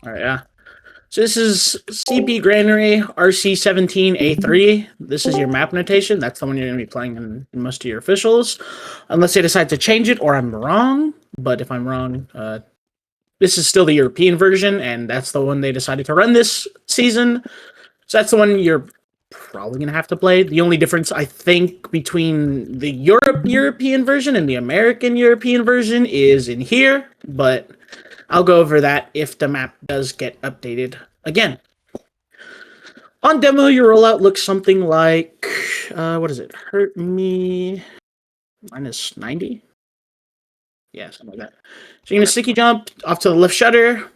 All right, yeah. So this is CP Granary RC17A3. This is your map notation. That's the one you're going to be playing in most of your officials, unless they decide to change it or I'm wrong. But if I'm wrong, this is still the European version, and that's the one they decided to run this season. So that's the one you're probably going to have to play. The only difference, I think, between the European version and the American European version is in here, but I'll go over that if the map does get updated again. On demo, your rollout looks something like, what is it? Hurt me minus 90? Yeah, something like that. So you're going to sticky jump off to the left shutter.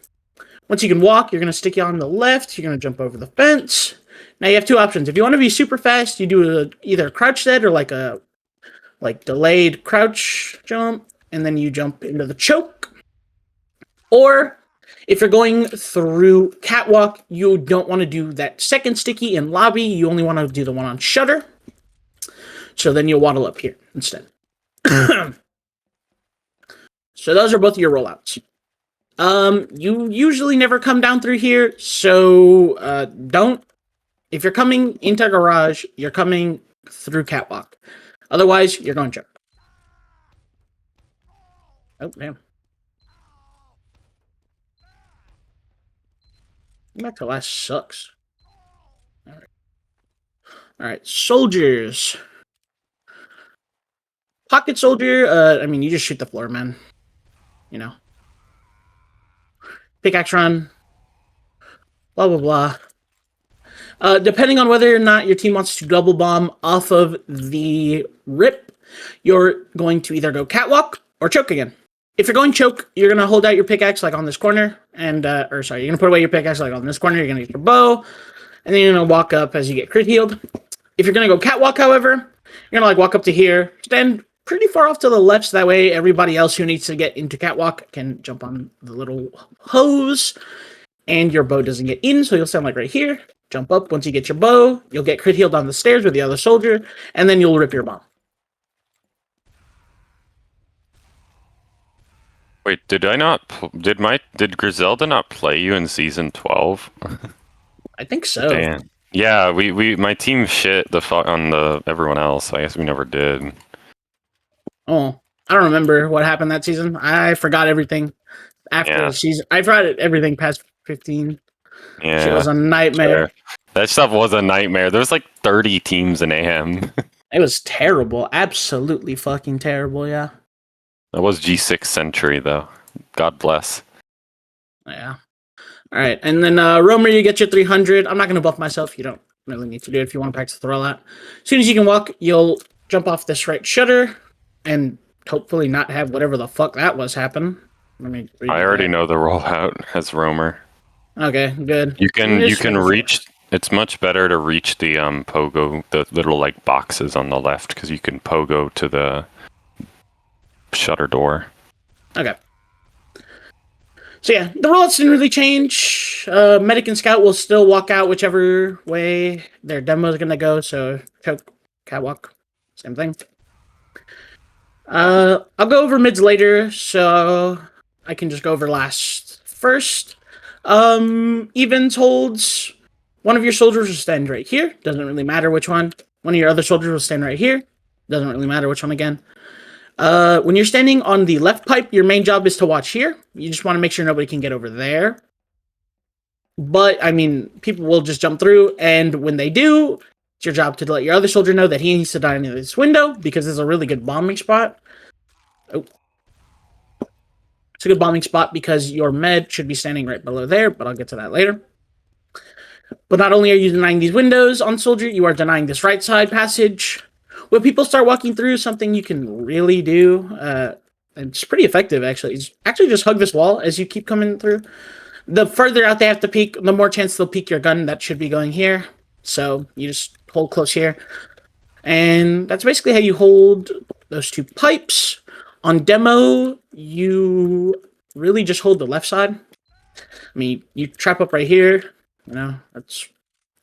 Once you can walk, you're going to sticky on the left. You're going to jump over the fence. Now you have two options. If you want to be super fast, you do either a crouch dead or like a delayed crouch jump, and then you jump into the choke. Or if you're going through catwalk, you don't want to do that second sticky in lobby. You only want to do the one on shutter. So then you'll waddle up here instead. So those are both your rollouts. You usually never come down through here, so don't. If you're coming into garage, you're coming through catwalk. Otherwise, you're going choke. Oh, damn. Back to last sucks. Alright, soldiers. Pocket soldier, I mean, you just shoot the floor, man. You know. Pickaxe run. Blah, blah, blah. Depending on whether or not your team wants to double bomb off of the rip, you're going to either go catwalk or choke again. If you're going choke, you're going to hold out your pickaxe like on this corner, and you're going to put away your pickaxe like on this corner, you're going to get your bow, and then you're going to walk up as you get crit healed. If you're going to go catwalk, however, you're going to like walk up to here, stand pretty far off to the left, so that way everybody else who needs to get into catwalk can jump on the little hose, and your bow doesn't get in, so you'll stand like right here, jump up. Once you get your bow, you'll get crit healed on the stairs with the other soldier, and then you'll rip your bomb. Wait, did Griselda not play you in season 12? I think so. Damn. Yeah, my team shit the fuck on everyone else. I guess we never did. Oh, I don't remember what happened that season. I forgot everything after the season. I forgot everything past 15. Yeah, it was a nightmare. That stuff was a nightmare. There was like 30 teams in AM. It was terrible. Absolutely fucking terrible, yeah. That was G6 Century, though. God bless. Yeah. All right, and then Roamer, you get your 300. I'm not going to buff myself. You don't really need to do it if you want to practice the rollout. As soon as you can walk, you'll jump off this right shutter and hopefully not have whatever the fuck that was happen. Let me I already know the rollout as Roamer. Okay, good. You can reach. It's much better to reach the pogo, the little like boxes on the left, because you can pogo to the shutter door. Okay. So yeah, the rollouts didn't really change. Medic and Scout will still walk out whichever way their demo is gonna go. So choke, catwalk, same thing. I'll go over mids later, so I can just go over last first. Evens holds. One of your soldiers will stand right here. Doesn't really matter which one. One of your other soldiers will stand right here. Doesn't really matter which one again. When you're standing on the left pipe, your main job is to watch here. You just want to make sure nobody can get over there. But, I mean, people will just jump through, and when they do, it's your job to let your other soldier know that he needs to die in this window, because it's a really good bombing spot. Oh. It's a good bombing spot because your med should be standing right below there, but I'll get to that later. But not only are you denying these windows on soldier, you are denying this right side passage. When people start walking through, something you can really do, and it's pretty effective actually, is actually just hug this wall as you keep coming through. The further out they have to peek, the more chance they'll peek your gun that should be going here. So you just hold close here. And that's basically how you hold those two pipes. On demo, you really just hold the left side. I mean, you trap up right here. You know, that's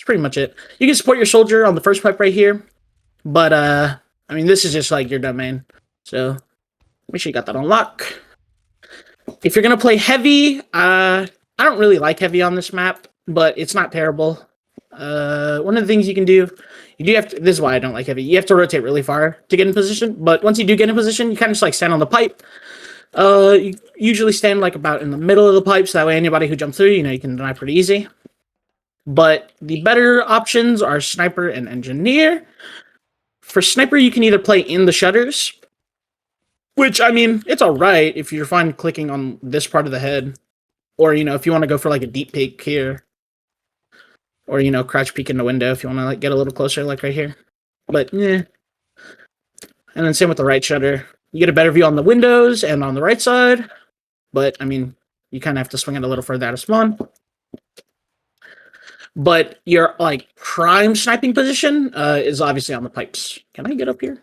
pretty much it. You can support your soldier on the first pipe right here. But, I mean, this is just like your domain. So, make sure you got that on lock. If you're going to play heavy, I don't really like heavy on this map, but it's not terrible. One of the things you can do, you do have to, this is why I don't like heavy, you have to rotate really far to get in position, but once you do get in position, you kind of just like stand on the pipe. You usually stand like about in the middle of the pipe, so that way anybody who jumps through, you can deny pretty easy. But the better options are sniper and engineer. For sniper, you can either play in the shutters, which, I mean, it's alright if you're fine clicking on this part of the head. Or, if you want to go for like a deep peek here. Or, crouch peek in the window if you want to like get a little closer, like right here. But, yeah. And then same with the right shutter. You get a better view on the windows and on the right side. But, I mean, you kind of have to swing it a little further out of spawn. But your, like, prime sniping position is obviously on the pipes. Can I get up here?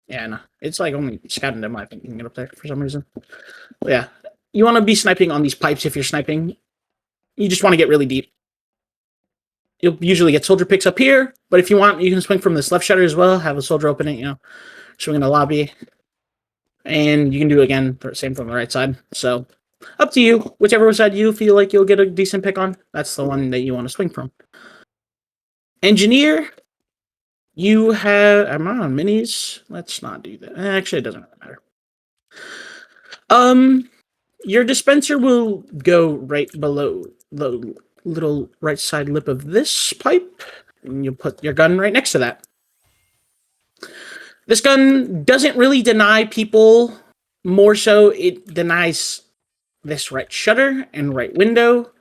Yeah, no. It's, like, only scouting them. I think you can get up there for some reason. But, yeah. You want to be sniping on these pipes if you're sniping. You just want to get really deep. You'll usually get soldier picks up here, but if you want, you can swing from this left shutter as well. Have a soldier open it, swing in the lobby. And you can do, again, same from the right side. So, up to you. Whichever side you feel like you'll get a decent pick on, that's the one that you want to swing from. Engineer, you have... I'm not on minis. Let's not do that. Actually, it doesn't really matter. Your dispenser will go right below the little right side lip of this pipe, and you'll put your gun right next to that. This gun doesn't really deny people, more so it denies this right shutter and right window,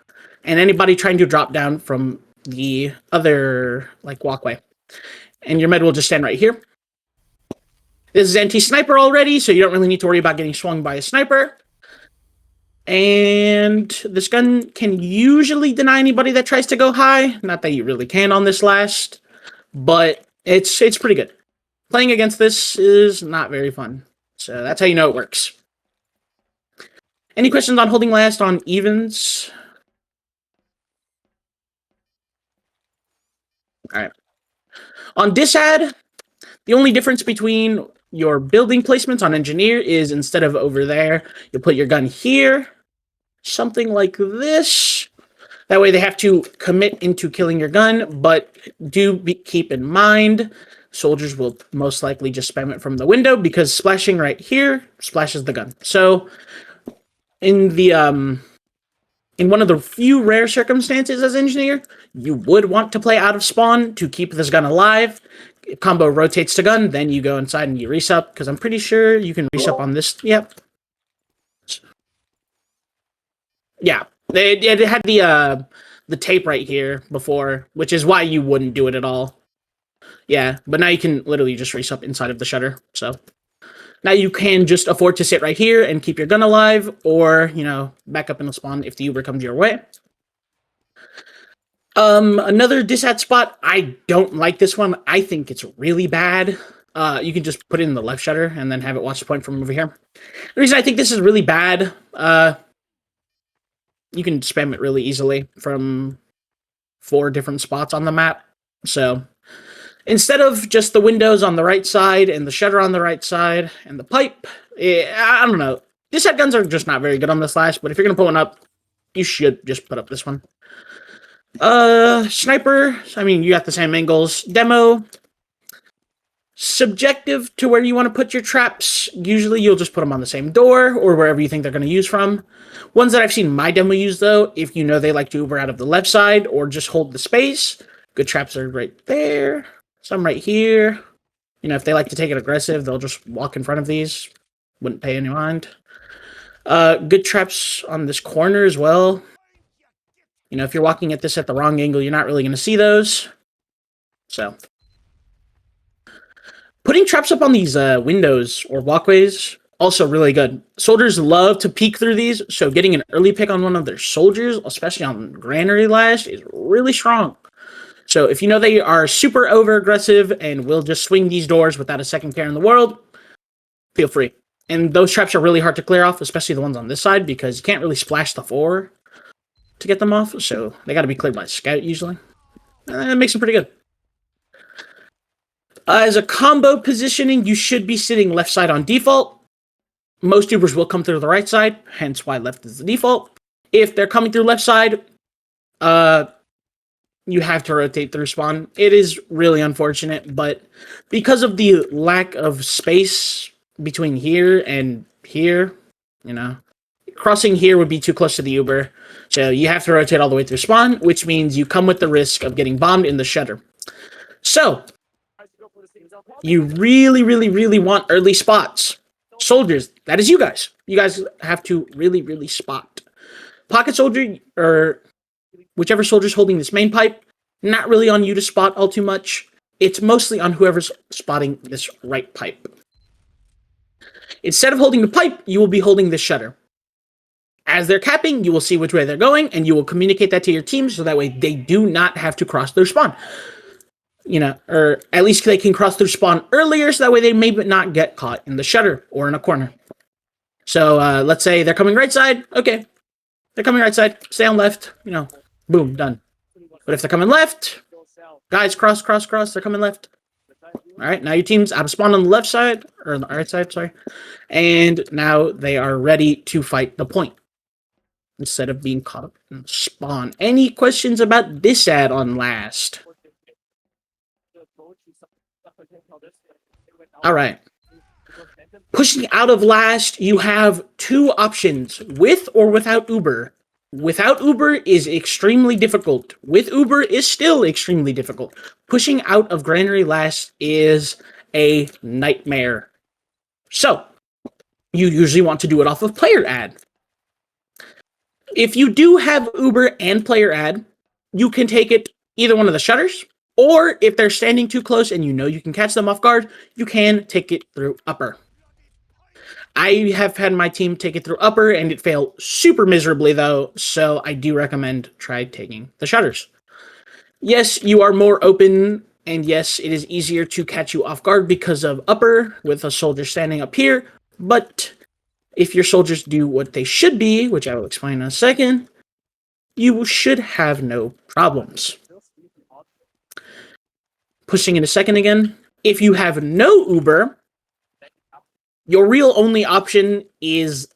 and anybody trying to drop down from the other like walkway. And your med will just stand right here. This is anti-sniper already, so you don't really need to worry about getting swung by a sniper. And this gun can usually deny anybody that tries to go high. Not that you really can on this last, but it's pretty good. Playing against this is not very fun. So that's how you know it works. Any questions on holding last on evens? Alright. On disad, the only difference between your building placements on engineer is instead of over there, you put your gun here. Something like this. That way they have to commit into killing your gun, but keep in mind, soldiers will most likely just spam it from the window because splashing right here splashes the gun. So, in one of the few rare circumstances as engineer, you would want to play out of spawn to keep this gun alive. If combo rotates the gun, then you go inside and you resup, because I'm pretty sure you can resup on this. Yep. Yeah, it had the tape right here before, which is why you wouldn't do it at all. Yeah, but now you can literally just resup inside of the shutter. So now you can just afford to sit right here and keep your gun alive, or back up in the spawn if the Uber comes your way. Another disad spot. I don't like this one. I think it's really bad. You can just put it in the left shutter and then have it watch the point from over here. The reason I think this is really bad, you can spam it really easily from 4 different spots on the map. So instead of just the windows on the right side and the shutter on the right side and the pipe, I don't know. Disad guns are just not very good on this last, but if you're going to put one up, you should just put up this one. Sniper, I mean, you got the same angles. Demo, subjective to where you want to put your traps. Usually you'll just put them on the same door or wherever you think they're going to use from. Ones that I've seen my demo use, though, if you know they like to Uber out of the left side or just hold the space, good traps are right there. Some right here. If they like to take it aggressive, they'll just walk in front of these. Wouldn't pay any mind. Good traps on this corner as well. If you're walking at this at the wrong angle, you're not really going to see those. So, putting traps up on these windows or walkways, also really good. Soldiers love to peek through these, so getting an early pick on one of their soldiers, especially on Granary Lash, is really strong. So if you know they are super over-aggressive and will just swing these doors without a second care in the world, feel free. And those traps are really hard to clear off, especially the ones on this side, because you can't really splash the 4 to get them off, so they got to be cleared by scout usually. It makes them pretty good. As a combo positioning, you should be sitting left side on default. Most Ubers will come through the right side, hence why left is the default. If they're coming through left side, you have to rotate through spawn. It is really unfortunate, but because of the lack of space between here and here, crossing here would be too close to the Uber. So you have to rotate all the way through spawn, which means you come with the risk of getting bombed in the shutter. So you really, really, really want early spots. Soldiers, that is you guys. You guys have to really, really spot. Pocket soldier, or whichever soldier's holding this main pipe, not really on you to spot all too much. It's mostly on whoever's spotting this right pipe. Instead of holding the pipe, you will be holding this shutter. As they're capping, you will see which way they're going, and you will communicate that to your team so that way they do not have to cross their spawn. Or at least they can cross their spawn earlier so that way they may not get caught in the shutter or in a corner. So let's say they're coming right side. Okay, they're coming right side. Stay on left. Boom, done. But if they're coming left, guys, cross. They're coming left. All right, now your team's out of spawn on the left side, or on the right side, sorry. And now they are ready to fight the point instead of being caught up in the spawn. Any questions about this add-on last? All right. Pushing out of last, you have two options, with or without Uber. Without Uber is extremely difficult. With Uber is still extremely difficult. Pushing out of Granary last is a nightmare. So, you usually want to do it off of player ad. If you do have Uber and player ad, you can take it either one of the shutters, or if they're standing too close and you can catch them off guard, you can take it through upper. I have had my team take it through upper, and it failed super miserably, though, so I do recommend try taking the shutters. Yes, you are more open, and yes, it is easier to catch you off guard because of upper, with a soldier standing up here, but if your soldiers do what they should be, which I will explain in a second, you should have no problems. Pushing in a second again. If you have no Uber, your real only option is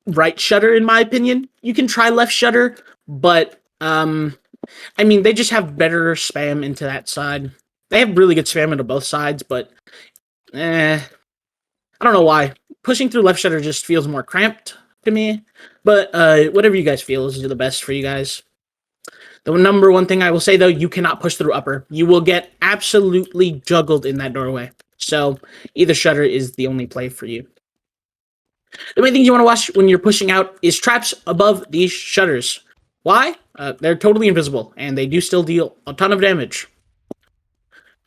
right shutter, in my opinion. You can try left shutter, but they just have better spam into that side. They have really good spam into both sides, but I don't know why. Pushing through left shutter just feels more cramped to me, but whatever you guys feel is the best for you guys. The number one thing I will say, though, you cannot push through upper. You will get absolutely juggled in that doorway. So either shutter is the only play for you. The main thing you want to watch when you're pushing out is traps above these shutters. Why? They're totally invisible, and they do still deal a ton of damage.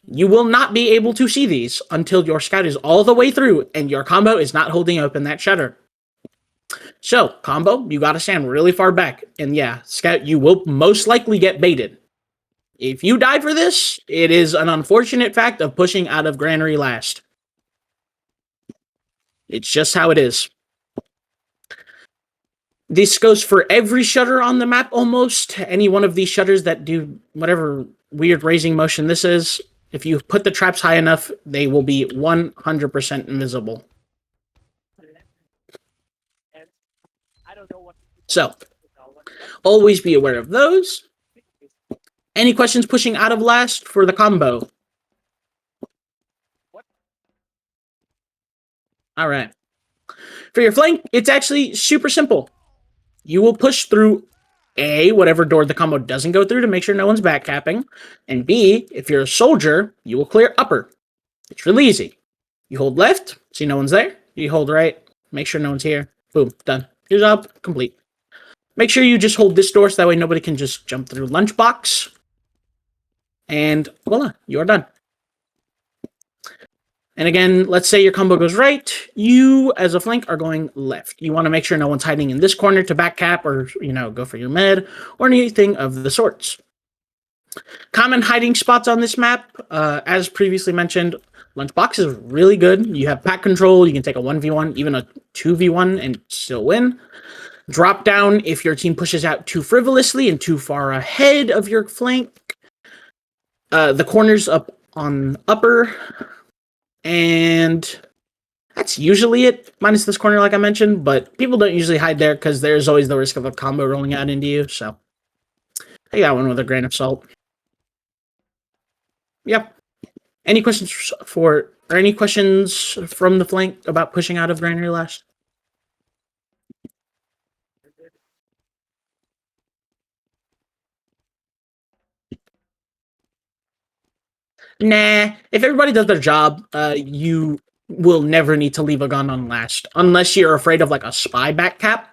You will not be able to see these until your scout is all the way through and your combo is not holding open that shutter. So, combo, you gotta stand really far back. And yeah, scout, you will most likely get baited. If you die for this, it is an unfortunate fact of pushing out of Granary last. It's just how it is. This goes for every shutter on the map almost. Any one of these shutters that do whatever weird raising motion this is, if you put the traps high enough, they will be 100% invisible. So, always be aware of those. Any questions pushing out of last for the combo? All right. For your flank, it's actually super simple. You will push through A, whatever door the combo doesn't go through to make sure no one's backcapping. And B, if you're a soldier, you will clear upper. It's really easy. You hold left, see no one's there. You hold right, make sure no one's here. Boom, done. Your job complete. Make sure you just hold this door so that way nobody can just jump through lunchbox. And voila, you are done. And again, let's say your combo goes right. You, as a flank, are going left. You want to make sure no one's hiding in this corner to backcap or, go for your med or anything of the sorts. Common hiding spots on this map, as previously mentioned, lunchbox is really good. You have pack control. You can take a 1v1, even a 2v1 and still win. Drop down if your team pushes out too frivolously and too far ahead of your flank. The corners up on upper. And That's usually it, minus this corner, like I mentioned. But people don't usually hide there because there's always the risk of a combo rolling out into you. So take that one with a grain of salt. Yep. Any questions any questions from the flank about pushing out of Granary last? Nah. If everybody does their job, you will never need to leave a gun unlatched unless you're afraid of like a spy back cap.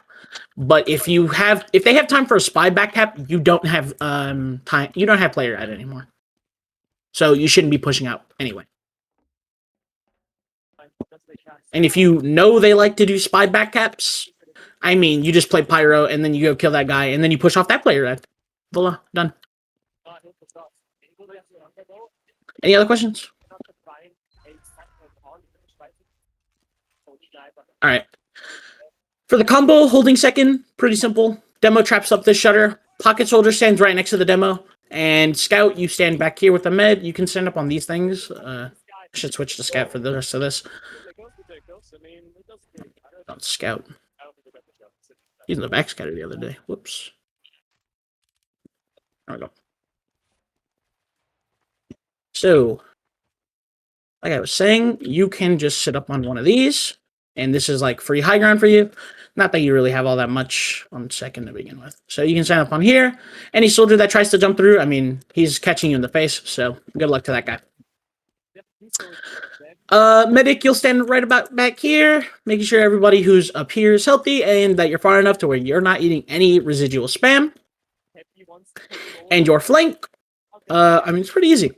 But if they have time for a spy back cap, you don't have time. You don't have player ed anymore, so you shouldn't be pushing out anyway. And if you know they like to do spy back caps, I mean, you just play pyro and then you go kill that guy and then you push off that player ed. Voila, done. Any other questions? All right. For the combo, holding second, pretty simple. Demo traps up this shutter. Pocket soldier stands right next to the demo. And scout, you stand back here with the med. You can stand up on these things. Should switch to scout for the rest of this. Not scout. Using the back scatter the other day. Whoops. There we go. So, like I was saying, you can just sit up on one of these. And this is like free high ground for you. Not that you really have all that much on second to begin with. So you can stand up on here. Any soldier that tries to jump through, I mean, he's catching you in the face. So good luck to that guy. Medic, you'll stand right about back here, making sure everybody who's up here is healthy and that you're far enough to where you're not eating any residual spam. And your flank, I mean, it's pretty easy.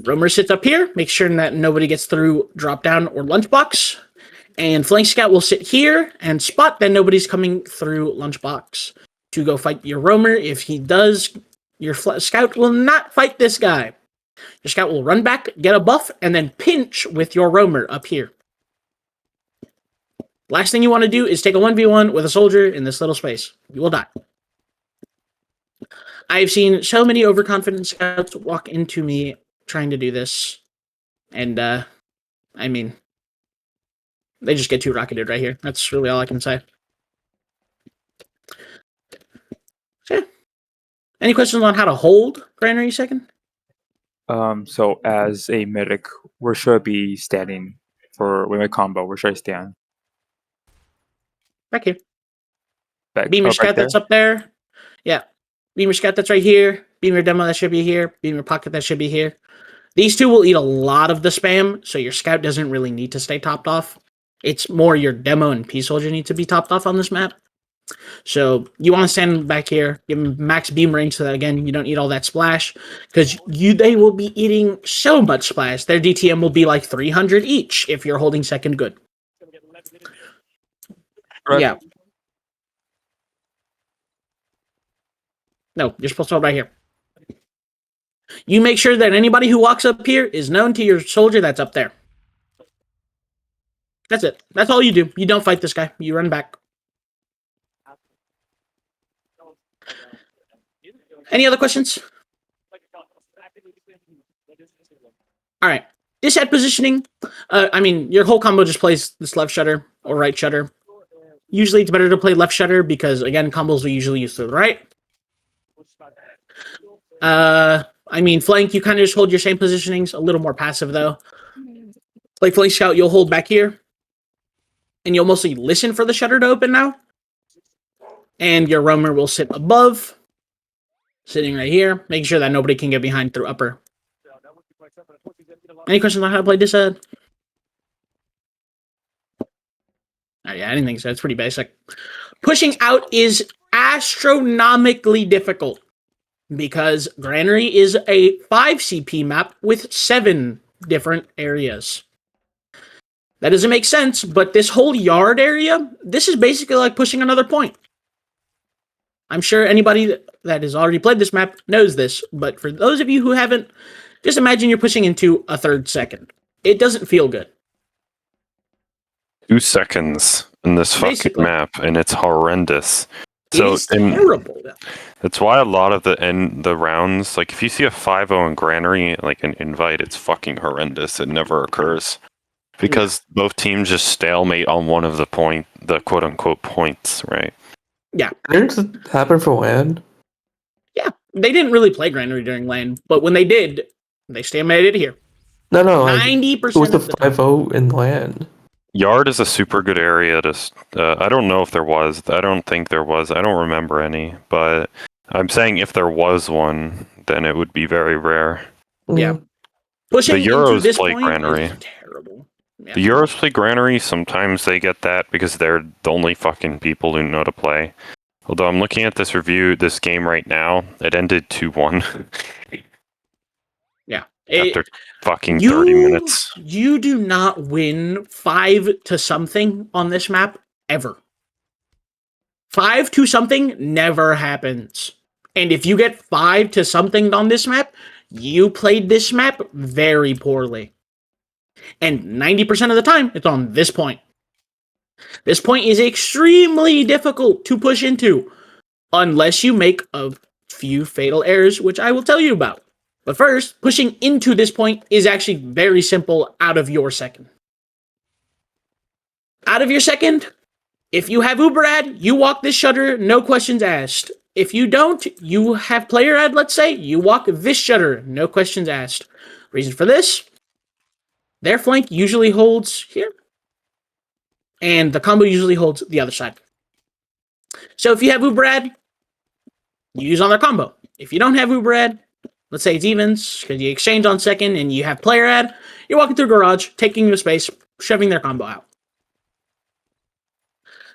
Roamer sits up here, make sure that nobody gets through drop down or lunchbox. And flank scout will sit here and spot that nobody's coming through lunchbox to go fight your roamer. If he does, your scout will not fight this guy. Your scout will run back, get a buff, and then pinch with your roamer up here. Last thing you want to do is take a 1v1 with a soldier in this little space. You will die. I've seen so many overconfident scouts walk into me trying to do this. And, I mean, they just get too rocketed right here. That's really all I can say. So, yeah. Any questions on how to hold Granary second? So as a medic, where should I be standing for with my combo? Where should I stand? Back here. Back, Beamer back scout there? that's up there. Yeah. Beamer scout that's right here. Beamer demo that should be here. Beamer pocket that should be here. These two will eat a lot of the spam, so your scout doesn't really need to stay topped off. It's more your demo and P soldier need to be topped off on this map. So you want to stand back here, give them max beam range so that again you don't eat all that splash, because they will be eating so much splash. Their DTM will be like 300 each if you're holding second good. Right. Yeah. No, you're supposed to hold right here. You make sure that anybody who walks up here is known to your soldier that's up there. That's it. That's all you do. You don't fight this guy. You run back. Any other questions? All right. This head positioning, I mean, your whole combo just plays this left shutter or right shutter. Usually it's better to play left shutter because, again, combos we usually use to the right. I mean, flank, you kind of just hold your same positionings. A little more passive, though. Like flank scout, you'll hold back here. And you'll mostly listen for the shutter to open now. And your roamer will sit above. Sitting right here, making sure that nobody can get behind through upper. Any questions on how to play this head? Oh, yeah, I didn't think so. It's pretty basic. Pushing out is astronomically difficult because Granary is a 5 CP map with 7 different areas. That doesn't make sense, but this whole yard area, this is basically like pushing another point. I'm sure anybody that has already played this map knows this, but for those of you who haven't, just imagine you're pushing into a third second. It doesn't feel good. 2 seconds in this fucking Basically. map, and it's horrendous. It is terrible. That's why a lot of the rounds, like if you see a 5-0 in Granary, like an invite, it's fucking horrendous. It never occurs. because both teams just stalemate on one of the quote unquote points, right? Yeah. Didn't it happen for land? Yeah. They didn't really play Granary during land, but when they did, they stalemated here. No, like, 90% it was the of the 5-0 in land. Yard is a super good area to. I don't know if there was. I don't think there was. I don't remember any. But I'm saying if there was one, then it would be very rare. Yeah. Mm. Pushing The into Euros this play point Granary. is terrible. Yeah. The Euros play Granary. Sometimes they get that because they're the only fucking people who know to play. Although I'm looking at this game right now. It ended 2-1 Yeah. after fucking 30 minutes. You do not win 5 to something on this map ever. 5 to something never happens. And if you get 5 to something on this map, you played this map very poorly. And 90% of the time, it's on this point. This point is extremely difficult to push into, unless you make a few fatal errors, which I will tell you about. But first, pushing into this point is actually very simple out of your second. Out of your second, if you have Uber ad, you walk this shutter, no questions asked. If you don't, you have player ad, let's say, you walk this shutter, no questions asked. Reason for this, their flank usually holds here, and the combo usually holds the other side. So if you have Uber ad, you use on their combo. If you don't have Uber ad, let's say it's evens, because you exchange on second and you have player ad, you're walking through garage, taking the space, shoving their combo out.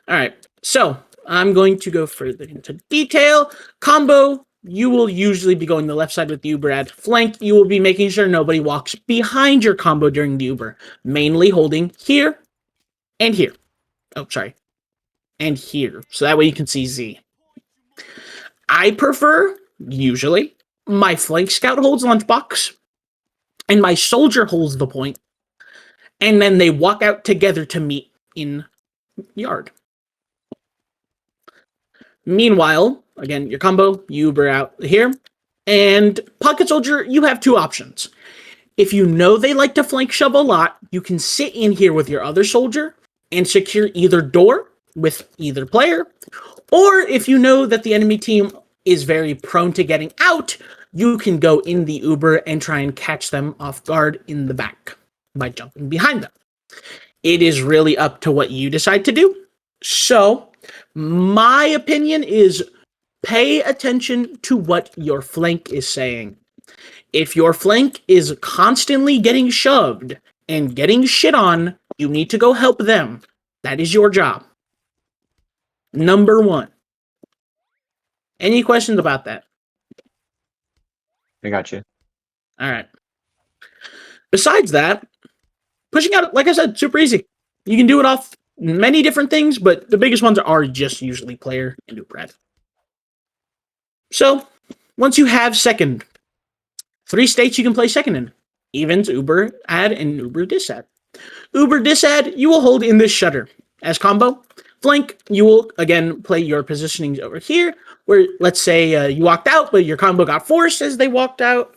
Alright, so I'm going to go further into detail. Combo, you will usually be going the left side with the Uber ad. Flank, you will be making sure nobody walks behind your combo during the Uber, mainly holding here and here. Oh, sorry. And here. So that way you can see Z. I prefer, usually, my flank scout holds lunchbox, and my soldier holds the point, and then they walk out together to meet in yard. Meanwhile, again, your combo, you Uber out here, and pocket soldier, you have two options. If you know they like to flank shove a lot, you can sit in here with your other soldier and secure either door with either player, or if you know that the enemy team is very prone to getting out, you can go in the Uber and try and catch them off guard in the back by jumping behind them. It is really up to what you decide to do. So, my opinion is pay attention to what your flank is saying. If your flank is constantly getting shoved and getting shit on, you need to go help them. That is your job. Number 1. Any questions about that? I got you. All right. Besides that, pushing out, like I said, super easy. You can do it off many different things, but the biggest ones are just usually player and Uber ad. So, once you have second, 3 states you can play second in. Evens, Uber ad, and Uber dis ad. Uber dis ad, you will hold in this shutter. As combo, flank, you will, again, play your positionings over here, where, let's say, you walked out, but your combo got forced as they walked out,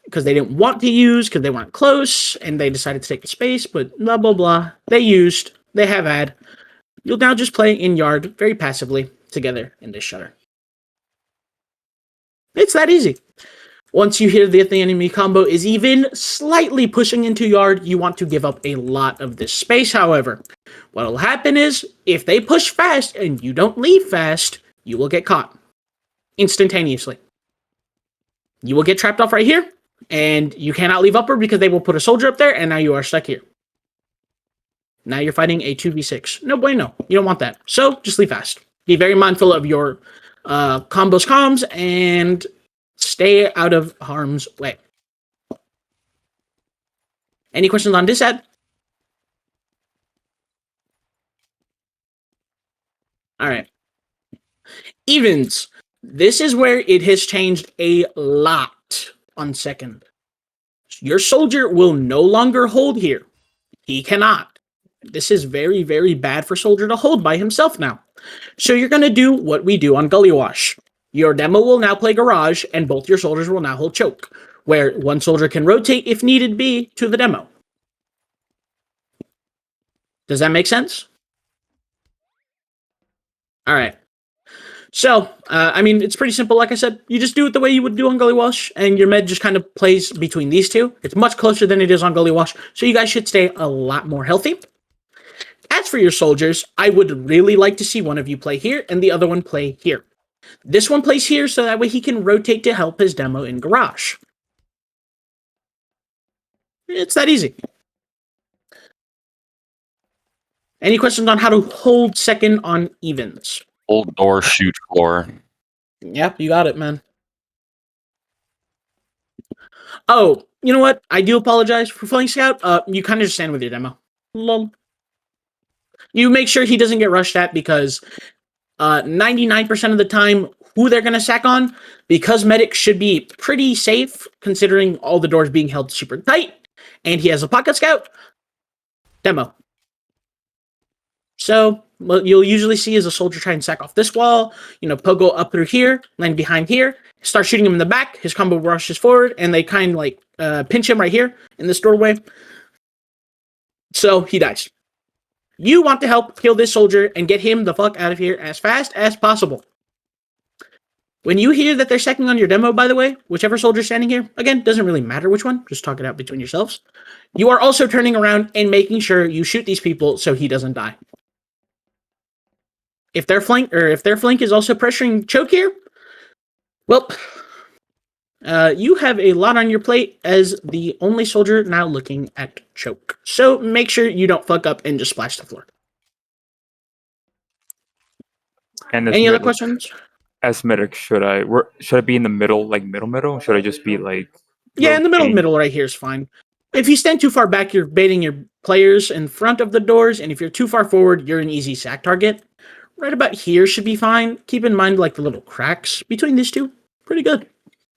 because they didn't want to use, because they weren't close, and they decided to take the space, but blah, blah, blah. They used, they have ad. You'll now just play in yard, very passively, together in this shutter. It's that easy. Once you hear that the enemy combo is even slightly pushing into yard, you want to give up a lot of this space, however. What will happen is, if they push fast and you don't leave fast, you will get caught. Instantaneously. You will get trapped off right here, and you cannot leave upper because they will put a soldier up there, and now you are stuck here. Now you're fighting a 2v6. No bueno. You don't want that. So, just leave fast. Be very mindful of your combos comms, and stay out of harm's way. Any questions on this ad? Alright. Evens. This is where it has changed a lot on second. Your soldier will no longer hold here. He cannot. This is very, very bad for soldier to hold by himself now. So you're going to do what we do on Gully Wash. Your demo will now play garage, and both your soldiers will now hold choke, where one soldier can rotate if needed be to the demo. Does that make sense? All right. So, I mean, it's pretty simple. Like I said, you just do it the way you would do on Gully Wash, and your med just kind of plays between these two. It's much closer than it is on Gully Wash, so you guys should stay a lot more healthy. As for your soldiers, I would really like to see one of you play here and the other one play here. This one plays here so that way he can rotate to help his demo in Garage. It's that easy. Any questions on how to hold second on evens? Hold door, shoot floor. Yep, you got it, man. Oh, you know what? I do apologize for Flank Scout. You kind of just stand with your demo. Lol. You make sure he doesn't get rushed at because 99% of the time, who they're going to sack on, because Medic should be pretty safe considering all the doors being held super tight, and he has a Pocket Scout, demo. So, what you'll usually see is a soldier try and sack off this wall, pogo up through here, land behind here, start shooting him in the back, his combo rushes forward, and they kind of like pinch him right here in this doorway. So, he dies. You want to help kill this soldier and get him the fuck out of here as fast as possible. When you hear that they're sacking on your demo, by the way, whichever soldier's standing here, again, doesn't really matter which one, just talk it out between yourselves. You are also turning around and making sure you shoot these people so he doesn't die. If their flank is also pressuring choke here, well, you have a lot on your plate as the only soldier now looking at choke. So make sure you don't fuck up and just splash the floor. And Any other questions? As medic, should I be in the middle, like middle? Should I just be like? Yeah, in the middle right here is fine. If you stand too far back, you're baiting your players in front of the doors, and if you're too far forward, you're an easy sack target. Right about here should be fine. Keep in mind like the little cracks between these two. Pretty good.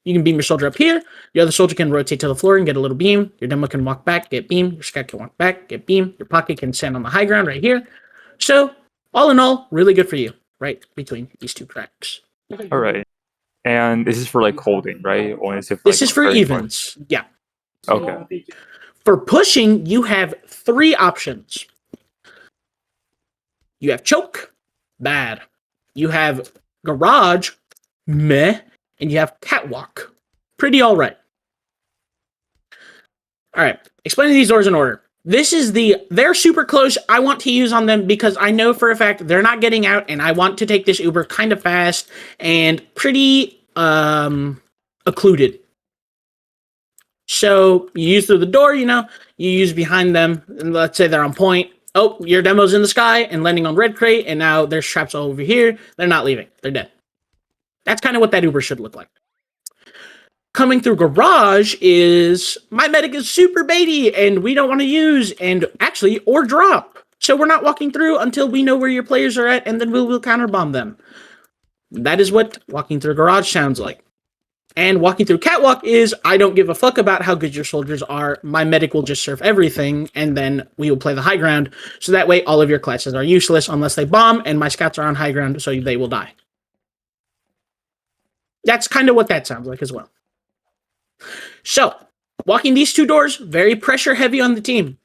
You can beam your soldier up here. Your other soldier can rotate to the floor and get a little beam. Your demo can walk back, get beam. Your scout can walk back, get beam. Your pocket can stand on the high ground right here. So, all in all, really good for you, right between these two cracks. All right. And this is for like holding, right? Or is it This is for evens. Yeah. Okay. For pushing, you have 3 options. You have choke, bad. You have garage, meh. And you have catwalk, pretty all right. All right, explaining these doors in order. They're super close. I want to use on them because I know for a fact they're not getting out, and I want to take this Uber kind of fast and pretty occluded. So you use through the door, you use behind them, and let's say they're on point. Oh, your demo's in the sky and landing on red crate, and now there's traps all over here. They're not leaving. They're dead. That's kind of what that Uber should look like. Coming through garage is my medic is super baity and we don't want to use or drop. So we're not walking through until we know where your players are at, and then we'll counterbomb them. That is what walking through garage sounds like. And walking through catwalk is I don't give a fuck about how good your soldiers are. My medic will just surf everything, and then we will play the high ground. So that way all of your classes are useless unless they bomb, and my scouts are on high ground, so they will die. That's kind of what that sounds like as well. So, walking these 2 doors, very pressure heavy on the team.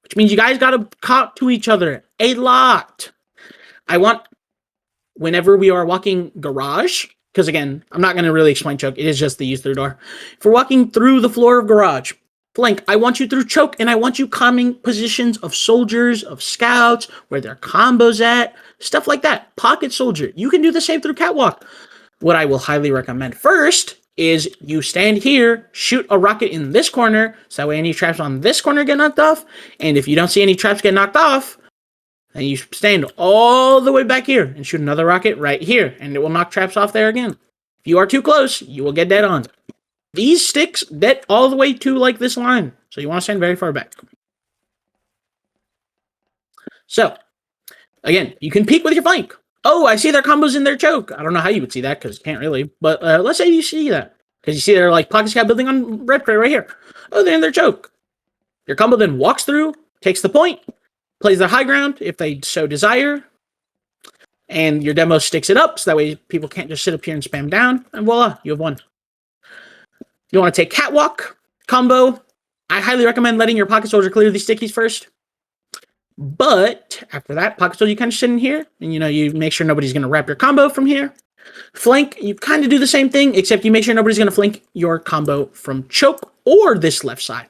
Which means you guys got to talk to each other a lot. I want, whenever we are walking garage, because again, I'm not going to really explain choke. It is just the use through door. If we're walking through the floor of garage, flank, I want you through choke, and I want you calming positions of soldiers, of scouts, where their combos at, stuff like that. Pocket soldier. You can do the same through catwalk. What I will highly recommend first is you stand here, shoot a rocket in this corner, so that way any traps on this corner get knocked off, and if you don't see any traps get knocked off, then you stand all the way back here and shoot another rocket right here, and it will knock traps off there again. If you are too close, you will get dead on. These sticks dead all the way to like this line, so you want to stand very far back. So, again, you can peek with your flank. Oh, I see their combos in their choke. I don't know how you would see that because you can't really. But let's say you see that. Because you see they're like pocket scout building on red crate right here. Oh, they're in their choke. Your combo then walks through, takes the point, plays their high ground if they so desire. And your demo sticks it up so that way people can't just sit up here and spam down. And voila, you have won. You want to take catwalk, combo. I highly recommend letting your pocket soldier clear these stickies first. But after that, pocket soldier, you kind of sit in here, and you make sure nobody's going to wrap your combo from here. Flank, you kind of do the same thing, except you make sure nobody's going to flank your combo from choke or this left side.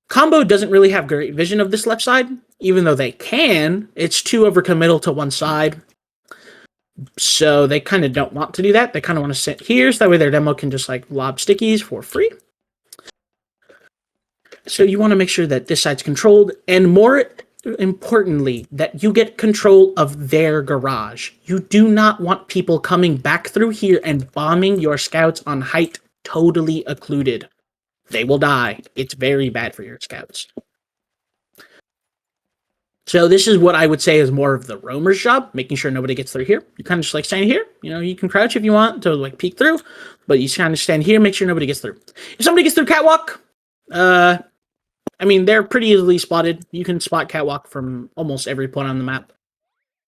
Combo doesn't really have great vision of this left side, even though they can. It's too overcommittal to one side. So they kind of don't want to do that. They kind of want to sit here, so that way their demo can just like lob stickies for free. So you want to make sure that this side's controlled, and more importantly, that you get control of their garage. You do not want people coming back through here and bombing your scouts on height totally occluded. They will die. It's very bad for your scouts. So this is what I would say is more of the roamer's job, making sure nobody gets through here. You kind of just like stand here. You can crouch if you want to like peek through, but you kind of stand here, make sure nobody gets through. If somebody gets through catwalk, they're pretty easily spotted. You can spot catwalk from almost every point on the map.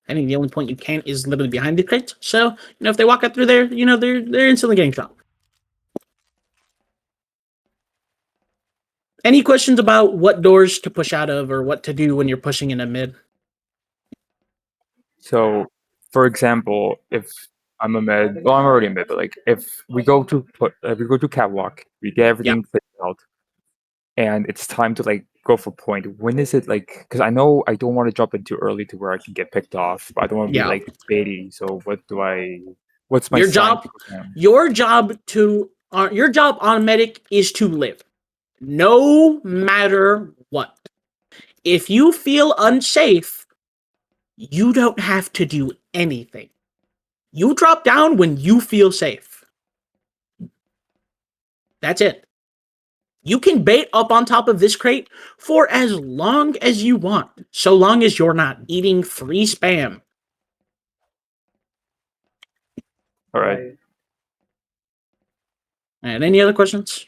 I think the only point you can't is literally behind the crates. So, if they walk up through there, they're instantly getting shot. Any questions about what doors to push out of or what to do when you're pushing in a mid? So, for example, if I'm a mid, well, I'm already a mid, but like if we go to catwalk, we get everything played out, and it's time to like go for point. When is it like? Because I know I don't want to drop in too early to where I can get picked off, but I don't want to be like baity. So what's my your sign job? to go down? Your job on medic is to live, no matter what. If you feel unsafe, you don't have to do anything. You drop down when you feel safe. That's it. You can bait up on top of this crate for as long as you want, so long as you're not eating free spam. All right. And any other questions?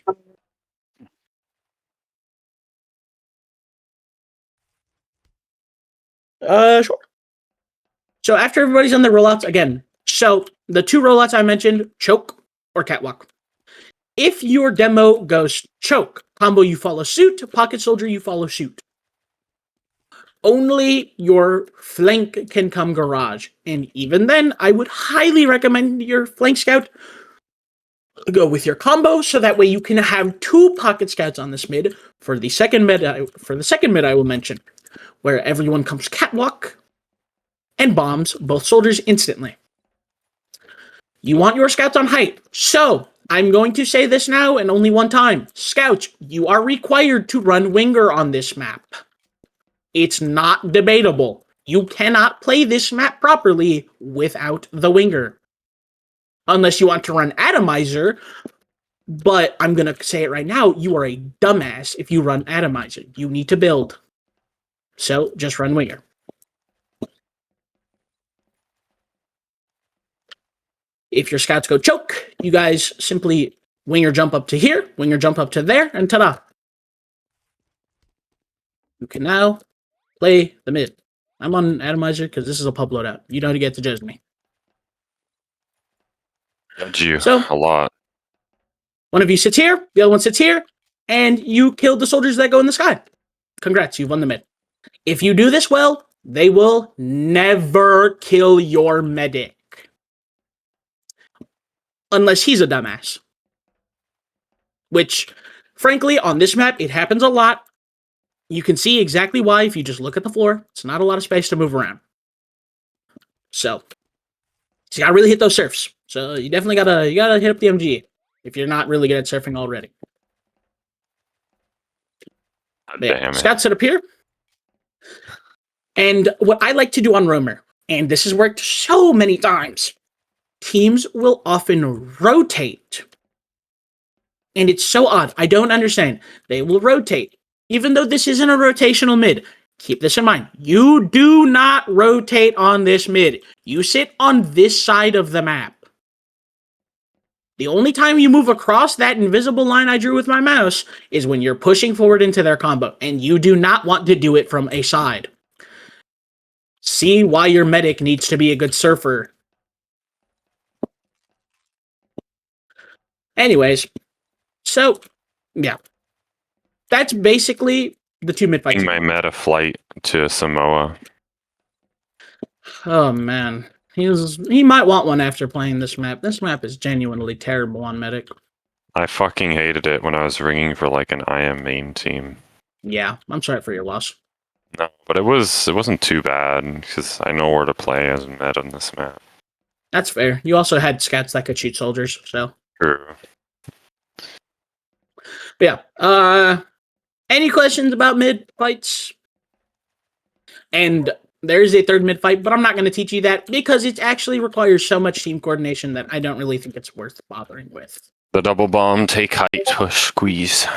Sure. So after everybody's done their rollouts, again, so the two rollouts I mentioned, choke or catwalk. If your demo goes choke, combo you follow suit, pocket soldier you follow suit. Only your flank can come garage. And even then, I would highly recommend your flank scout go with your combo, so that way you can have two pocket scouts on this mid. For the second mid I will mention, where everyone comes catwalk and bombs both soldiers instantly. You want your scouts on height. So, I'm going to say this now and only one time. Scouts, you are required to run winger on this map. It's not debatable. You cannot play this map properly without the winger. Unless you want to run atomizer, but I'm going to say it right now, you are a dumbass if you run atomizer. You need to build. So, just run winger. If your scouts go choke, you guys simply winger jump up to here, winger jump up to there, and ta-da. You can now play the mid. I'm on atomizer because this is a pub loadout. You don't get to judge me. Judge you So, a lot. One of you sits here, the other one sits here, and you killed the soldiers that go in the sky. Congrats, you've won the mid. If you do this well, they will never kill your medic. Unless he's a dumbass. Which, frankly, on this map, it happens a lot. You can see exactly why if you just look at the floor. It's not a lot of space to move around. So you gotta really hit those surfs. So you definitely gotta hit up the MG if you're not really good at surfing already. Damn it. Scouts sit up here. And what I like to do on roamer, and this has worked so many times, teams will often rotate. And it's so odd. I don't understand. They will rotate. Even though this isn't a rotational mid, keep this in mind. You do not rotate on this mid. You sit on this side of the map. The only time you move across that invisible line I drew with my mouse is when you're pushing forward into their combo, and you do not want to do it from a side. See why your medic needs to be a good surfer. Anyways, so, yeah. That's basically the 2 mid fights. My meta flight to Samoa. Oh man, he might want one after playing this map. This map is genuinely terrible on medic. I fucking hated it when I was ringing for like an IM main team. Yeah, I'm sorry for your loss. No, but it wasn't too bad because I know where to play as med on this map. That's fair. You also had scouts that could shoot soldiers, so. True. But yeah. Any questions about mid fights? And there's a third mid fight, but I'm not going to teach you that because it actually requires so much team coordination that I don't really think it's worth bothering with. The double bomb, take height, push, squeeze.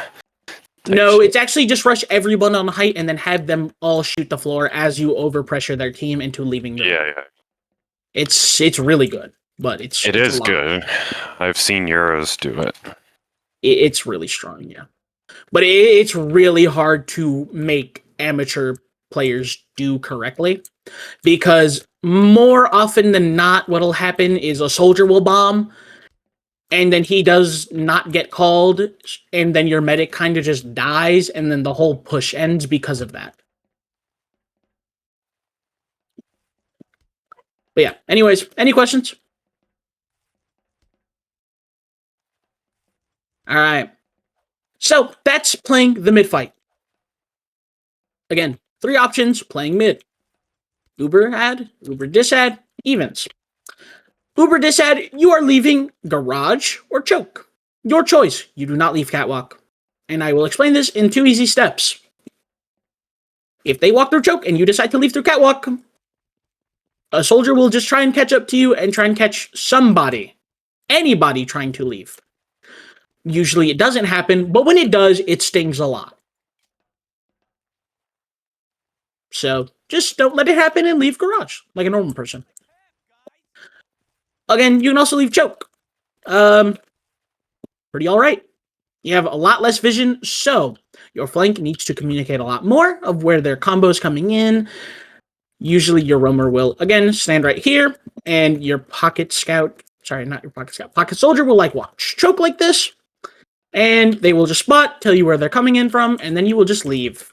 No, it's actually just rush everyone on height and then have them all shoot the floor as you overpressure their team into leaving the Yeah. It's really good, but it's good. I've seen Euros do it. It's really strong, yeah. But it's really hard to make amateur players do correctly because more often than not, what'll happen is a soldier will bomb and then he does not get called and then your medic kind of just dies and then the whole push ends because of that. But yeah, anyways, any questions? All right. So that's playing the mid fight. Again, 3 options playing mid. Uber ad, Uber disad, evens. Uber disad, you are leaving garage or choke. Your choice. You do not leave catwalk. And I will explain this in 2 easy steps. If they walk through choke and you decide to leave through catwalk, a soldier will just try and catch up to you and try and catch somebody. Anybody trying to leave. Usually it doesn't happen, but when it does, it stings a lot. So just don't let it happen and leave garage like a normal person. Again, you can also leave choke. Pretty all right. You have a lot less vision, so your flank needs to communicate a lot more of where their combo's coming in. Usually your roamer will, again, stand right here, and your pocket scout, sorry, not your pocket scout, pocket soldier will like watch choke like this, and they will just spot, tell you where they're coming in from, and then you will just leave.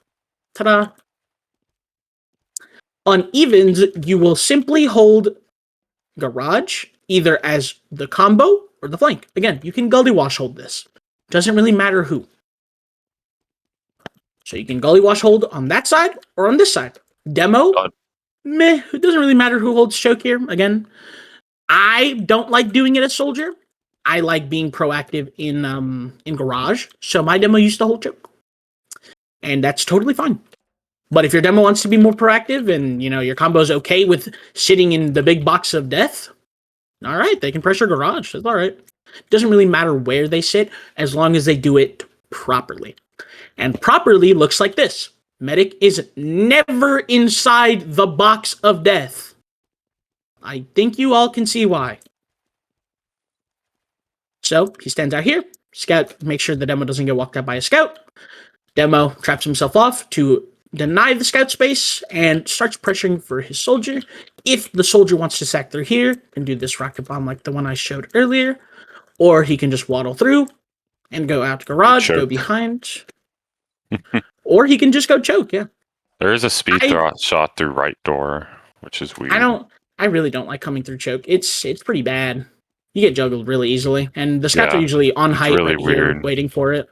Ta-da. On evens, you will simply hold garage, either as the combo or the flank. Again, you can gully wash hold this. Doesn't really matter who. So you can gully wash hold on that side or on this side. Demo, meh, it doesn't really matter who holds choke here. Again, I don't like doing it as soldier. I like being proactive in garage. So my demo used to hold choke. And that's totally fine. But if your demo wants to be more proactive and, you know, your combo's okay with sitting in the big box of death, all right, they can pressure garage. That's all right. It doesn't really matter where they sit as long as they do it properly. And properly looks like this. Medic is never inside the box of death. I think you all can see why. So he stands out here. Scout, make sure the demo doesn't get walked out by a scout. Demo traps himself off to deny the scout space and starts pressuring for his soldier. If the soldier wants to sack through here, can do this rocket bomb like the one I showed earlier, or he can just waddle through and go out to garage, go behind, or he can just go choke. Yeah, there is a speed shot through right door, which is weird. I really don't like coming through choke. It's pretty bad. You get juggled really easily, and the scouts are usually on height really right here, waiting for it.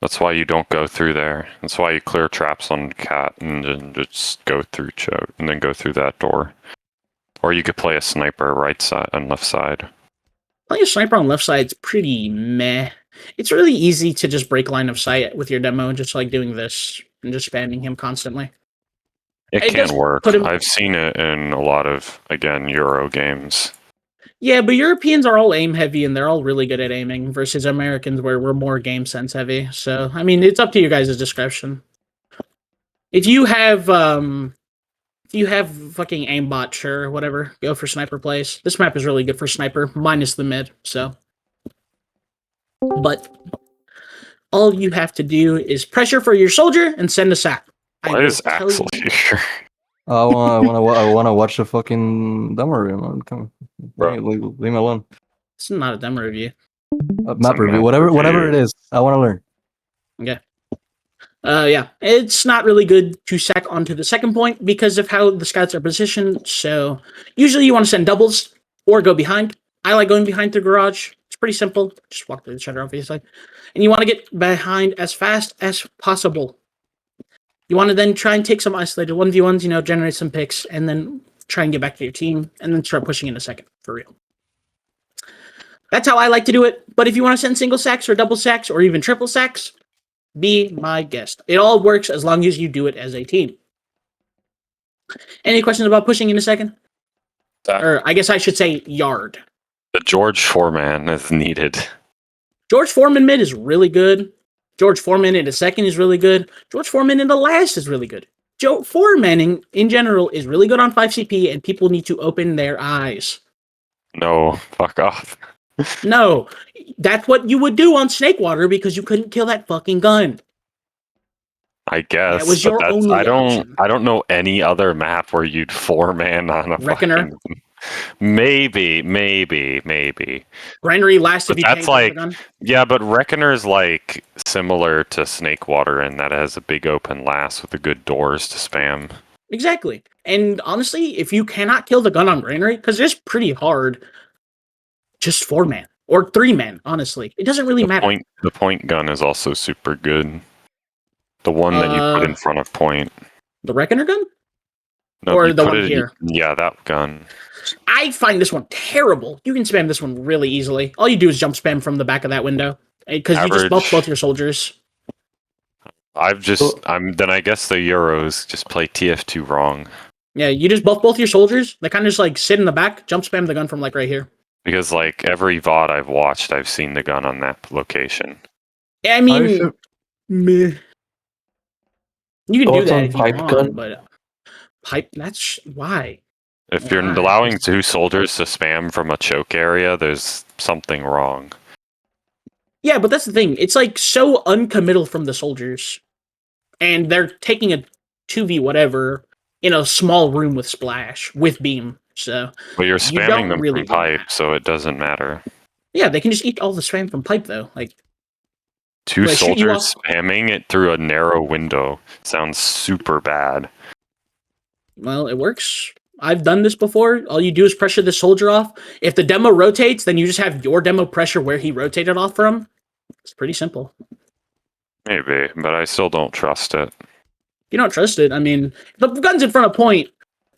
That's why you don't go through there. That's why you clear traps on cat and then just go through choke and then go through that door. Or you could play a sniper right side and left side. Playing a sniper on left side is pretty meh. It's really easy to just break line of sight with your demo and just like doing this and just spamming him constantly. It can work. I've seen it in a lot of, again, Euro games. Yeah, but Europeans are all aim heavy and they're all really good at aiming versus Americans where we're more game sense heavy. So, I mean, it's up to you guys' discretion. If you have fucking aimbot, sure, whatever, go for sniper plays. This map is really good for sniper, minus the mid, so. But all you have to do is pressure for your soldier and send a sack. Why is Axel here? I wanna watch the fucking demo review. Come on, leave me alone. It's not a demo review. Map review, whatever it is. I want to learn. Okay. Yeah, it's not really good to sack onto the second point because of how the scouts are positioned. So usually you want to send doubles or go behind. I like going behind through garage. It's pretty simple. Just walk through the shutter, obviously. And you want to get behind as fast as possible. You want to then try and take some isolated 1v1s, generate some picks, and then try and get back to your team, and then start pushing in a second, for real. That's how I like to do it. But if you want to send single sacks or double sacks or even triple sacks, be my guest. It all works as long as you do it as a team. Any questions about pushing in a second? Or I guess I should say yard. The George Foreman is needed. George Foreman mid is really good. George Foreman in a second is really good. George Foreman in the last is really good. Joe Foreman in general is really good on 5CP, and people need to open their eyes. No, fuck off. No, that's what you would do on Snakewater because you couldn't kill that fucking gun. I guess. That was your only option. I don't know any other map where you'd 4-man on a Reckoner? fucking... Maybe. Granary last if But you that's can't kill the like... gun. Yeah, but Reckoner's like similar to Snakewater in that it has a big open last with the good doors to spam. Exactly. And honestly, if you cannot kill the gun on Granary, because it's pretty hard, just 4-man or 3-man, honestly. It doesn't really matter. The point gun is also super good. The one that you put in front of point. The Reckoner gun? No, Or you the put one it- here? Yeah, that gun. I find this one terrible. You can spam this one really easily. All you do is jump spam from the back of that window. Because you just buff Average. both your soldiers. I guess the Euros just play TF2 wrong. Yeah, you just buff both your soldiers. They kind of just like sit in the back, jump spam the gun from like right here. Because like every VOD I've watched, I've seen the gun on that location. I mean, meh. You can do Thoughts that on if you pipe want, gun? but pipe, that's why. If you're Why? allowing 2 soldiers to spam from a choke area, there's something wrong. Yeah, but that's the thing. It's like so uncommittal from the soldiers. And they're taking a 2v whatever in a small room with splash, with beam. So, But you're You spamming don't them really from want pipe, so it doesn't matter. yeah, they can just eat all the spam from pipe, though. Like, 2 Wait, shoot you soldiers spamming it through a narrow window sounds super bad. well, it works. I've done this before. All you do is pressure the soldier off. If the demo rotates, then you just have your demo pressure where he rotated off from. It's pretty simple. Maybe, but I still don't trust it. You don't trust it. I mean, the gun's in front of point.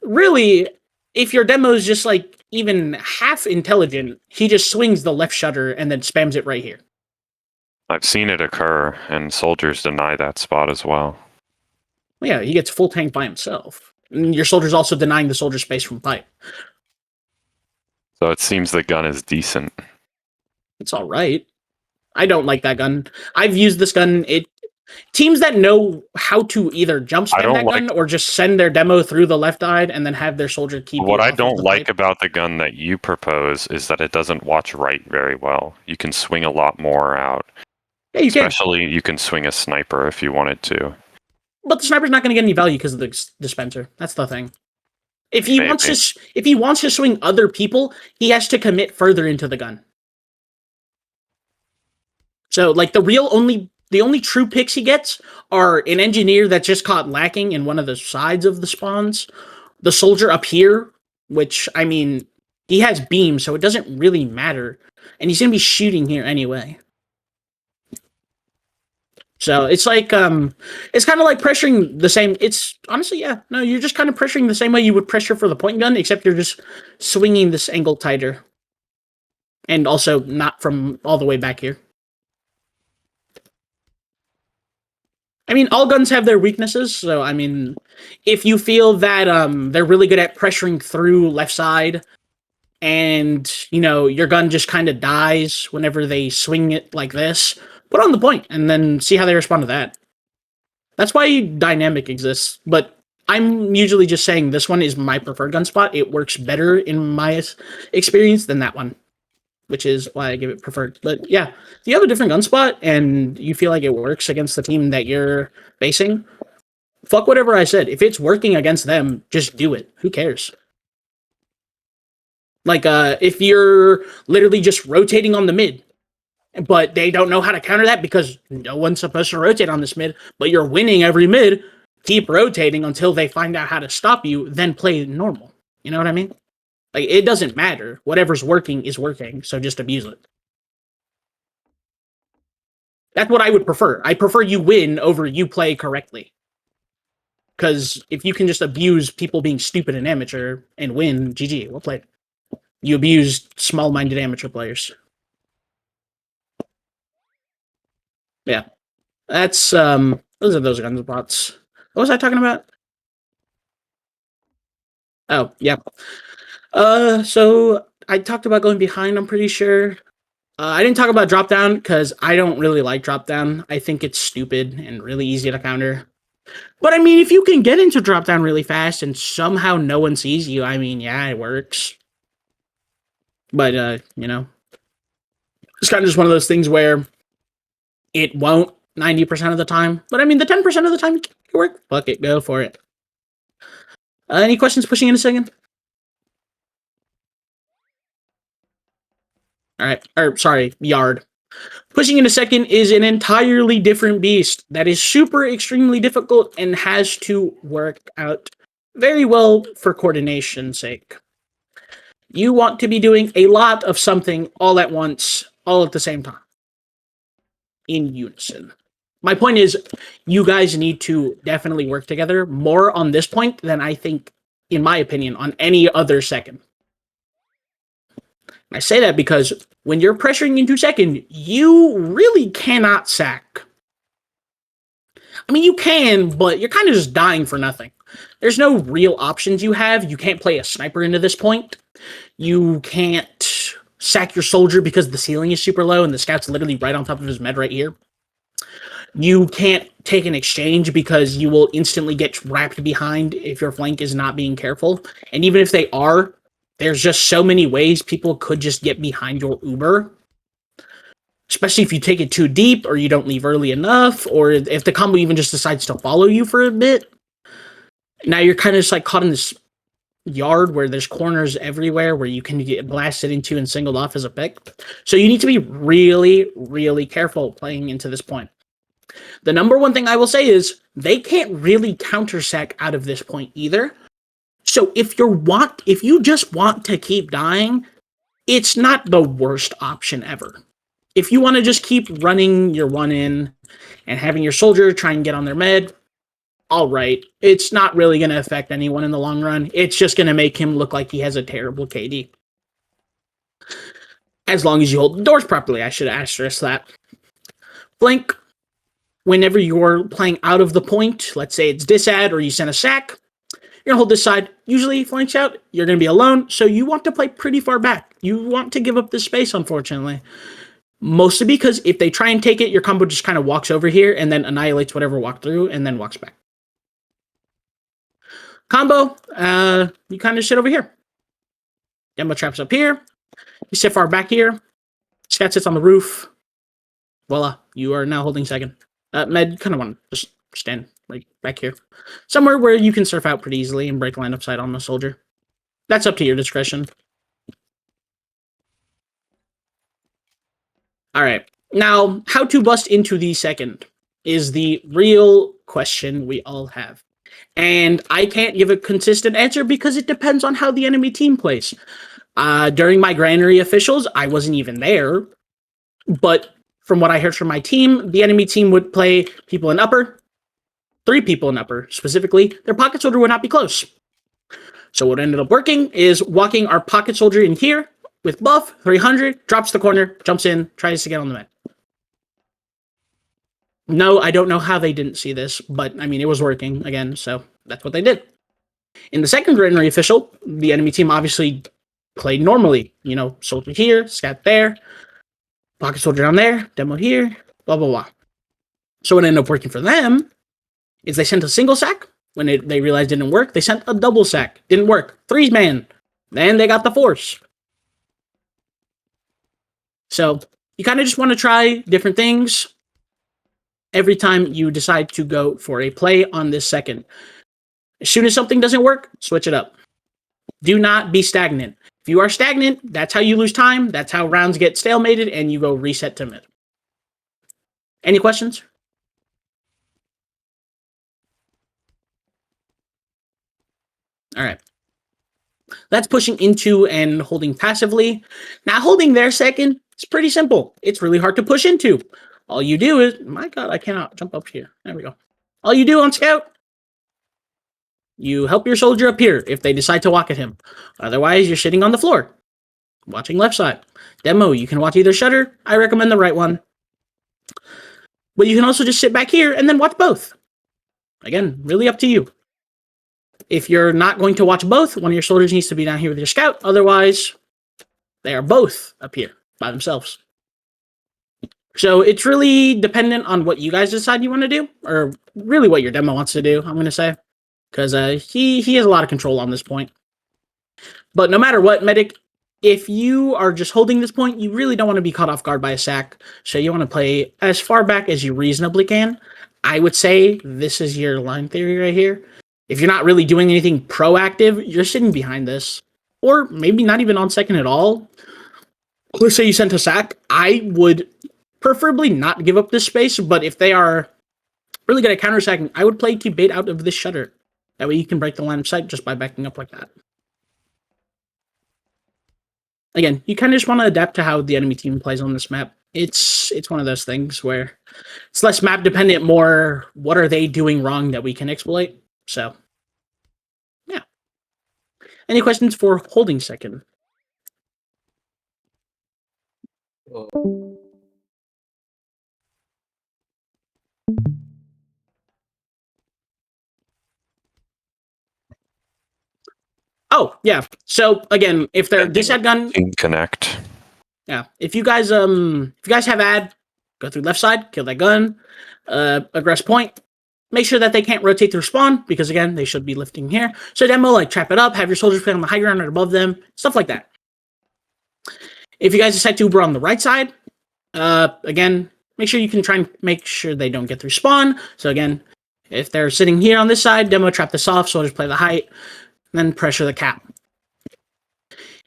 Really, if your demo is just like even half intelligent, he just swings the left shutter and then spams it right here. I've seen it occur, and soldiers deny that spot as well. Well, yeah, he gets full tank by himself. And your soldier's also denying the soldier space from pipe. So it seems the gun is decent. It's all right. I don't like that gun. I've used this gun. Teams that know how to either jump I spam don't that gun or just send their demo through the left eye and then have their soldier keep. What it I off of don't the like pipe. about the gun that you propose is that it doesn't watch right very well. You can swing a lot more out. Yeah, you can. Especially, you can swing a sniper if you wanted to. But the sniper's not going to get any value because of the dispenser. That's the thing. If he wants Maybe. to, if he wants to swing other people, he has to commit further into the gun. So, like the only true picks he gets are an engineer that just caught lacking in one of the sides of the spawns, the soldier up here, which I mean, he has beam, so it doesn't really matter, and he's gonna be shooting here anyway. So it's like it's kind of like pressuring the same. It's honestly, yeah, no, you're just kind of pressuring the same way you would pressure for the point gun, except you're just swinging this angle tighter, and also not from all the way back here. I mean, all guns have their weaknesses, so I mean, if you feel that they're really good at pressuring through left side, and your gun just kind of dies whenever they swing it like this, put on the point and then see how they respond to that. That's why dynamic exists, but I'm usually just saying this one is my preferred gun spot. It works better in my experience than that one, which is why I give it preferred. But yeah, if you have a different gun spot and you feel like it works against the team that you're facing, fuck whatever I said. If it's working against them, just do it. Who cares? Like, if you're literally just rotating on the mid, But they don't know how to counter that because no one's supposed to rotate on this mid, but you're winning every mid. Keep rotating until they find out how to stop you, then play normal. You know what I mean? Like, it doesn't matter. Whatever's working is working, so just abuse it. That's what I would prefer. I prefer you win over you play correctly. Because if you can just abuse people being stupid and amateur and win, GG, well played. You abused small-minded amateur players. Yeah. That's, those are those guns of bots. What was I talking about? Oh, yeah. So I talked about going behind, I'm pretty sure. I didn't talk about drop down because I don't really like drop down. I think it's stupid and really easy to counter. But I mean, if you can get into drop down really fast and somehow no one sees you, I mean, yeah, it works. But, you know, it's kind of just one of those things where it won't 90% of the time. But I mean, the 10% of the time it can work. Fuck it, go for it. Any questions pushing in a second? All right, or sorry, yard. Pushing in a second is an entirely different beast that is super extremely difficult and has to work out very well for coordination's sake. You want to be doing a lot of something all at once, all at the same time. In unison. My point is, you guys need to definitely work together more on this point than I think, in my opinion, on any other second. I say that because when you're pressuring into second, you really cannot sack. I mean, you can, but you're kind of just dying for nothing. There's no real options you have. You can't play a sniper into this point. You can't sack your soldier because the ceiling is super low and the scout's literally right on top of his med right here. You can't take an exchange because you will instantly get wrapped behind if your flank is not being careful. And even if they are, there's just so many ways people could just get behind your Uber. Especially if you take it too deep or you don't leave early enough, or if the combo even just decides to follow you for a bit. Now you're kind of just like caught in this yard where there's corners everywhere where you can get blasted into and singled off as a pick. So you need to be really, really careful playing into this point. The number one thing I will say is they can't really counter sack out of this point either. So if you just want to keep dying, it's not the worst option ever. If you want to just keep running your one in and having your soldier try and get on their med, all right. It's not really going to affect anyone in the long run. It's just going to make him look like he has a terrible KD. As long as you hold the doors properly, I should asterisk that. Flank, whenever you're playing out of the point, let's say it's disad or you send a sack, you're going to hold this side. Usually flanks out, you're going to be alone, so you want to play pretty far back. You want to give up this space, unfortunately. Mostly because if they try and take it, your combo just kind of walks over here and then annihilates whatever walked through and then walks back. Combo, you kind of sit over here. Demo traps up here. You sit far back here. Scat sits on the roof. Voila, you are now holding second. Med, kind of want to just stand right back here. Somewhere where you can surf out pretty easily and break line of sight on the soldier. That's up to your discretion. Alright, now, how to bust into the second is the real question we all have. And I can't give a consistent answer because it depends on how the enemy team plays. During my Granary officials, I wasn't even there. But from what I heard from my team, the enemy team would play people in upper, 3 people in upper specifically. Their pocket soldier would not be close. So what ended up working is walking our pocket soldier in here with buff, 300, drops the corner, jumps in, tries to get on the med. No, I don't know how they didn't see this, but I mean, it was working again, so that's what they did. In the second Granary official, the enemy team obviously played normally. You know, soldier here, scat there, pocket soldier down there, demo here, blah, blah, blah. So what ended up working for them is they sent a single sack. When they realized it didn't work, they sent a double sack. Didn't work. 3-man. Then they got the force. So you kind of just want to try different things every time you decide to go for a play on this second. As soon as something doesn't work, switch it up. Do not be stagnant. If you are stagnant, that's how you lose time. That's how rounds get stalemated, and you go reset to mid. Any questions? All right. That's pushing into and holding passively. Now, holding there second, it's pretty simple. It's really hard to push into. All you do is, my God, I cannot jump up here. There we go. All you do on scout, you help your soldier up here if they decide to walk at him. Otherwise, you're sitting on the floor, watching left side. Demo, you can watch either shutter. I recommend the right one. But you can also just sit back here and then watch both. Again, really up to you. If you're not going to watch both, one of your soldiers needs to be down here with your scout. Otherwise, they are both up here by themselves. So it's really dependent on what you guys decide you want to do, or really what your demo wants to do, I'm going to say. Because he has a lot of control on this point. But no matter what, Medic, if you are just holding this point, you really don't want to be caught off guard by a sack. So you want to play as far back as you reasonably can. I would say this is your line theory right here. If you're not really doing anything proactive, you're sitting behind this. Or maybe not even on second at all. Let's say you sent a sack. I would preferably not give up this space, but if they are really good at counter-sacking, I would play to bait out of this shutter. That way you can break the line of sight just by backing up like that. Again, you kind of just want to adapt to how the enemy team plays on this map. It's one of those things where it's less map dependent, more what are they doing wrong that we can exploit. So, yeah. Any questions for holding second? Oh, yeah. So again, if they're disad gun, Connect. yeah. If you guys have ad, go through left side, kill that gun, aggress point. Make sure that they can't rotate through spawn, because again, they should be lifting here. So demo, like trap it up, have your soldiers play on the high ground or above them, stuff like that. If you guys decide to Uber on the right side, again, make sure you can try and make sure they don't get through spawn. So again, if they're sitting here on this side, demo trap this off, soldiers play the height, then pressure the cap.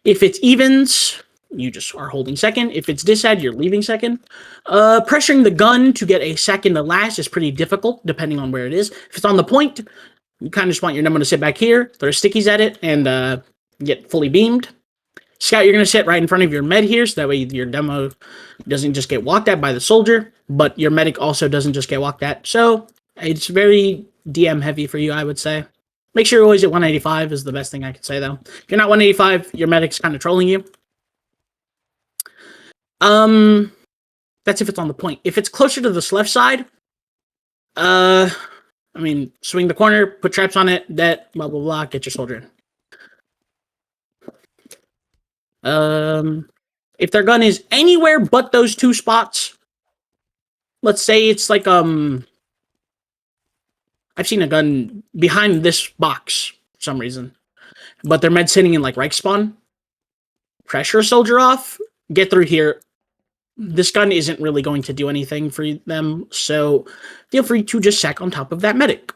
If it's evens, you just are holding second. If it's disad, you're leaving second. Pressuring the gun to get a second to last is pretty difficult, depending on where it is. If it's on the point, you kind of just want your demo to sit back here, throw stickies at it, and get fully beamed. Scout, you're going to sit right in front of your med here, so that way your demo doesn't just get walked at by the soldier, but your medic also doesn't just get walked at. So it's very DM heavy for you, I would say. Make sure you're always at 185 is the best thing I could say, though. If you're not 185, your medic's kind of trolling you. That's if it's on the point. If it's closer to this left side, I mean, swing the corner, put traps on it, that, blah, blah, blah, get your soldier in. If their gun is anywhere but those two spots, let's say it's like, I've seen a gun behind this box for some reason, but their med sitting in like right spawn. Pressure soldier off, get through here. This gun isn't really going to do anything for them, so feel free to just sack on top of that medic.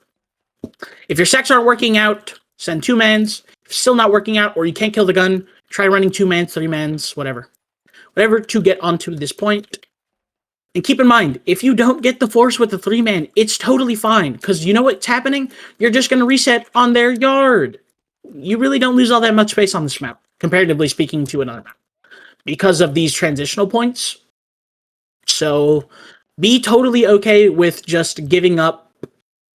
If your sacks aren't working out, send 2-mans. If still not working out, or you can't kill the gun, try running 2-mans, 3-mans, whatever. Whatever to get onto this point. And keep in mind, if you don't get the force with the 3-man, it's totally fine, because you know what's happening? You're just going to reset on their yard. You really don't lose all that much space on this map, comparatively speaking to another map, because of these transitional points. So be totally okay with just giving up,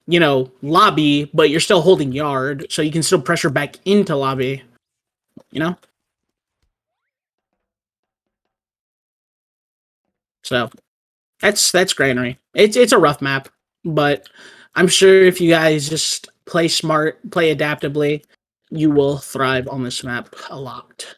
you know, lobby, but you're still holding yard, so you can still pressure back into lobby, you know? So that's Granary. It's a rough map, but I'm sure if you guys just play smart, play adaptably, you will thrive on this map a lot.